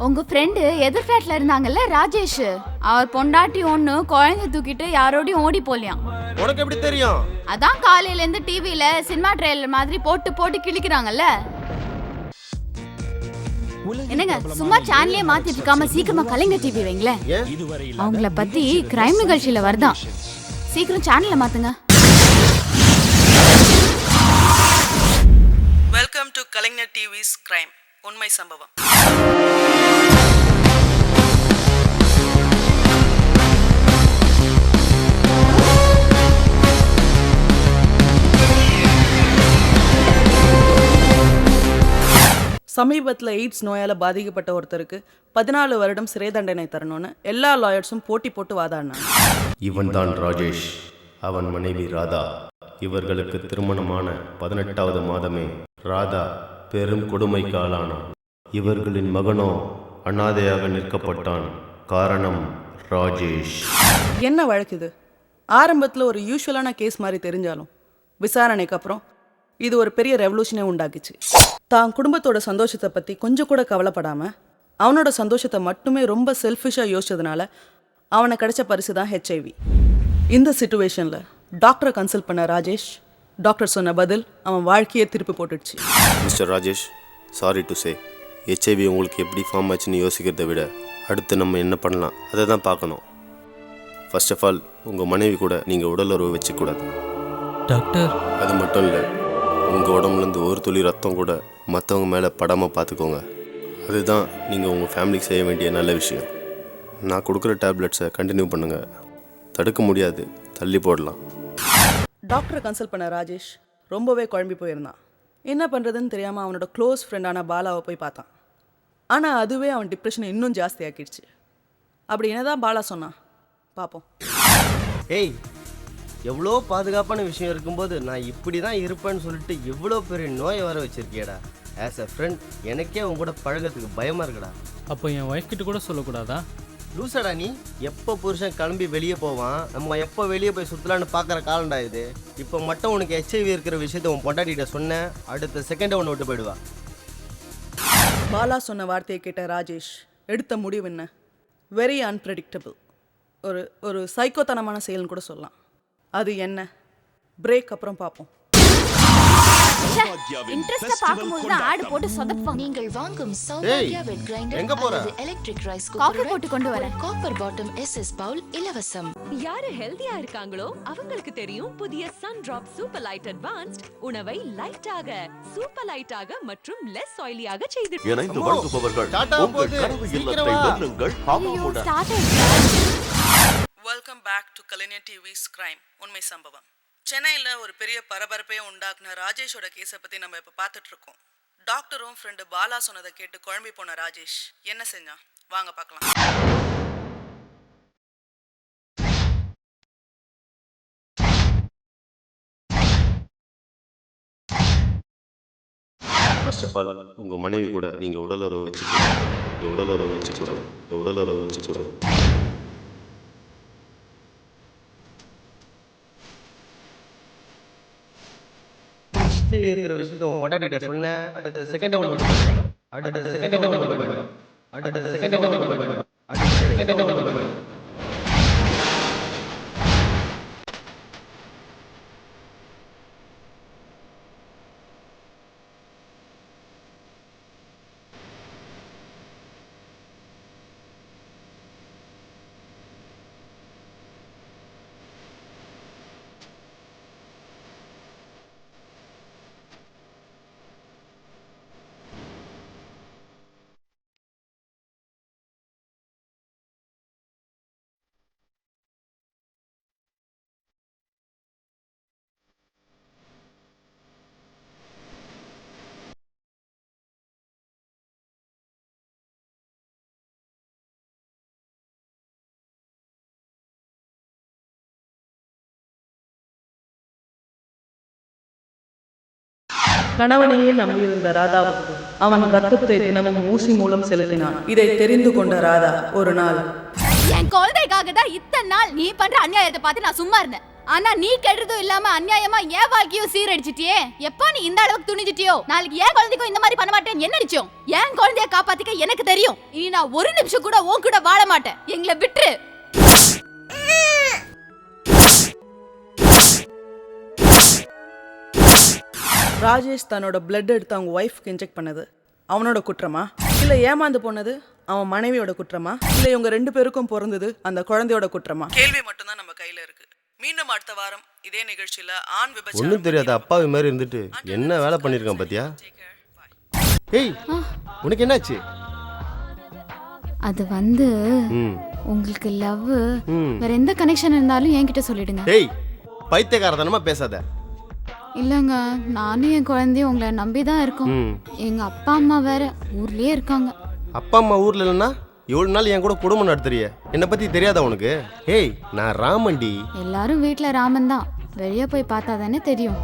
உங்க ஃப்ரெண்டு எதிர் ஃபிளாட்ல இருந்தாங்கல்ல ராஜேஷ், அவர் பொண்டாட்டி ஒண்ணு குழந்தை தூக்கிட்டு யாரோடையும் ஓடி போலியாம். உனக்கு எப்படி தெரியும்? அதான் காலையில இருந்து டிவில சினிமா ட்ரெய்லர் மாதிரி போட்டு போட்டு கிழிக்கிறாங்கல்ல. என்னங்க சும்மா சேனலே மாத்திட்டு இருக்காம சீக்கிரமா கலைஞர் டிவி வைங்களேன். அவங்கள பத்தி கிரைம் நிகழ்ச்சியில வருதான். சீக்கிரம் சேனலை மாத்துங்க. Welcome to Kalaignar TV's crime உண்மை சம்பவம். சமீபத்தில் எய்ட்ஸ் நோயால் பாதிக்கப்பட்ட ஒருத்தருக்கு 14 வருடம் சிறை தண்டனை தரணும்னு எல்லா லாயர்ஸும் போட்டி போட்டு வாதாடினாங்க. இவன் தான் ராஜேஷ், அவன் மனைவி ராதா. இவர்களுக்கு திருமணமான 18வது மாதமே ராதா பெரும் கொடுமைக்கு ஆளானான். இவர்களின் மகனோ அனாதையாக நிற்கப்பட்டான். காரணம் ராஜேஷ். என்ன வழக்கு இது? ஆரம்பத்தில் ஒரு யூஸ்வலான கேஸ் மாதிரி தெரிஞ்சாலும் விசாரணைக்கு அப்புறம் இது ஒரு பெரிய ரெவல்யூஷனே உண்டாக்கிச்சு. தான் குடும்பத்தோட சந்தோஷத்தை பற்றி கொஞ்சம் கூட கவலைப்படாமல் அவனோட சந்தோஷத்தை மட்டுமே ரொம்ப செல்ஃபிஷாக யோசிச்சதுனால அவனை கிடைச்ச பரிசு தான் ஹெச்ஐவி. இந்த சிச்சுவேஷனில் டாக்டரை கன்சல்ட் பண்ண ராஜேஷ், டாக்டர் சொன்ன பதில் அவன் வாழ்க்கையை திருப்பி போட்டுடுச்சு. Mister Rajesh, sorry to say, HIV உங்களுக்கு எப்படி ஃபார்ம் ஆச்சுன்னு யோசிக்கிறத விட அடுத்து நம்ம என்ன பண்ணலாம் அதை தான் பார்க்கணும். ஃபர்ஸ்ட் ஆஃப் ஆல் உங்கள் மனைவி கூட நீங்கள் உடல் உறவு வச்சுக்கூடாது டாக்டர். அது மட்டும் இல்லை, உங்கள் உடம்புலேருந்து ஒரு துளி ரத்தம் கூட மற்றவங்க மேலே படாமல் பார்த்துக்கோங்க. அதுதான் நீங்கள் உங்கள் ஃபேமிலிக்கு செய்ய வேண்டிய நல்ல விஷயம். நான் கொடுக்குற டேப்லெட்ஸை கண்டினியூ பண்ணுங்கள். தடுக்க முடியாது, தள்ளி போடலாம். டாக்டரை கன்சல்ட் பண்ண ராஜேஷ் ரொம்பவே குழம்பி போயிருந்தான். என்ன பண்ணுறதுன்னு தெரியாமல் அவனோட க்ளோஸ் ஃப்ரெண்டான பாலாவை போய் பார்த்தான். ஆனால் அதுவே அவன் டிப்ரெஷனை இன்னும் ஜாஸ்தி ஆக்கிடுச்சு. அப்படி என்னதான் பாலா சொன்னான் பார்ப்போம். ஏய், எவ்வளோ பாதுகாப்பான விஷயம் இருக்கும்போது நான் இப்படி தான் இருப்பேன்னு சொல்லிட்டு இவ்வளோ பெரிய நோயை வர வச்சிருக்கியடா. ஆஸ் அ ஃப்ரெண்ட் எனக்கே உன் கூட பழகிறதுக்கு பயமாக இருக்குடா. அப்போ என் ஒய்ஃப் கிட்ட கூட சொல்லக்கூடாதா? லூசாடா நீ. எப்போ புருஷன் கிளம்பி வெளியே போவான், நம்ம எப்போ வெளியே போய் சுற்றலான்னு பார்க்குற காலண்டா இது. இப்போ மட்டும் உனக்கு ஹெச்ஐவி இருக்கிற விஷயத்த உன் பொண்டாட்டிகிட்ட சொன்னேன், அடுத்த செகண்டை உன்னை விட்டு போயிடுவா. பாலா சொன்ன வார்த்தையை கேட்ட ராஜேஷ் எடுத்த முடிவு என்ன? Very unpredictable. ஒரு சைக்கோத்தனமான செயல்னு கூட சொல்லலாம். அது என்ன? பிரேக் அப்புறம் பார்ப்போம். இன்ட்ரஸ்டா பாக்கும்போது தான் ஆட் போட்டு சொதப்புவாங்க. நீங்கள் வாங்கும் சௌபாக்யா வெட் கிரைண்டர் எங்க போற? அல்லது எலக்ட்ரிக் ரைஸ் காஃபி குக்கர் போட்டு கொண்டு வரேன். காப்பர் பாட்டம் எஸ்எஸ் பவுல் இலவசம். யாரு ஹெல்தியா இருக்காங்களோ அவங்களுக்கு தெரியும் புதிய sun drop super light advanced உணவை லைட்டாக, சூப்பர் லைட்டாக மற்றும் லெஸ் ஆயிலியாக செய்து இணைந்து வழங்குபவர்கள் உங்கள் கனவு இல்லத்தை வெல்லுங்கள். ஸ்டார்ட் ஆயிடுச்சு. Welcome back to Kalaignar TV's crime உண்மை சம்பவம். சென்னையில் ஒரு பெரிய பரபரப்பையே உண்டாக்குன ராஜேஷோட கேஸை பற்றி நம்ம இப்போ பார்த்துட்டு இருக்கோம். டாக்டரும் ஃப்ரெண்டு பாலா சொன்னதை கேட்டு குழம்பி போன ராஜேஷ் என்ன செஞ்சான் வாங்க பார்க்கலாம். ஃபர்ஸ்ட் ஆஃப் ஆல் உங்கள் மனைவி கூட நீங்கள் உடல் உறவு வச்சுக்கூடாது. இருக்கிற விஷயத்த உன் பொண்டாட்டிகிட்ட சொன்னேன், அடுத்த செகண்டை உன்னை விட்டு போயிடுவா. அடுத்த செகண்டை உன்னை விட்டு போயிடுவா. அடுத்த செகண்டை உன்னை விட்டு போயிடுவா. அடுத்த செகண்டை உன்னை விட்டு போயிடுவா. கணவனையே நம்பியிருந்த ராதாவுக்கு அவன் ரத்தத்தை தினமும் ஊசி மூலம் செலுத்தினான். இதை தெரிந்து கொண்ட ராதா ஒரு நாள், என் குழந்தைக்காக தான் இத்தனை நாள் நீ பண்ற அநியாயத்தை பார்த்து நான் சும்மா இருந்தேன். ஆனா நீ கெடுறதும் இல்லாம அநியாயமா ஏன் வாழ்க்கையும் சீரடிச்சிட்டியே. எப்போ நீ இந்த அளவுக்கு துணிஞ்சிட்டியோ நாளைக்கு ஏன் குழந்தைக்கும் இந்த மாதிரி பண்ண மாட்டேன்னு என்ன நிச்சயம்? என் குழந்தைய காப்பாத்திக்க எனக்கு தெரியும். இனி நான் ஒரு நிமிஷம் கூட உன் கூட வாழ மாட்டேன். எங்களை விட்டுரு. ராஜேஷ் தன்னோட பிளட் எடுத்து அவங்க ஒய்ஃப்க்கு இன்ஜெக்ட் பண்ணது அவனோட குற்றமா, இல்ல ஏமாந்து போனது அவன் மனைவியோட குற்றமா, இல்ல இவங்க 2 பேருக்கும் பிறந்தது அந்த குழந்தையோட குற்றமா? கேள்வி மட்டும்தான் நம்ம கையில இருக்கு. மீண்டும் அடுத்த வாரம் இதே நிகழ்ச்சியில ஆண் விபச்சாரம் ஒன்றும் தெரியாத அப்பாவி மாதிரி இருந்துட்டு என்ன வேலை பண்ணியிருக்கான் பாத்தியா? ஏய் உனக்கு என்னாச்சு? அது வந்து ம் உங்களுக்கு லவ் வேற எந்த கனெக்ஷன் இருந்தாலும் என்கிட்ட சொல்லிடுங்க. ஏய் பைத்தியக்காரத்தனமா பேசாத. இல்லங்க நானும் என் குழந்தையும் உங்களை நம்பி தான் இருக்கோம். ம் எங்க அப்பா அம்மா வேற ஊர்லயே இருக்காங்க. அப்பா அம்மா ஊர்ல இல்லைன்னா எவ்வளவு நாள் என் கூட குடும்பம் நடத்துறிய? என்னை பத்தி தெரியாதா உனக்கு? ஏய் நான் ராமண்டி. எல்லாரும் வீட்ல ராமன் தான், வெளியே போய் பார்த்தா தானே தெரியும்.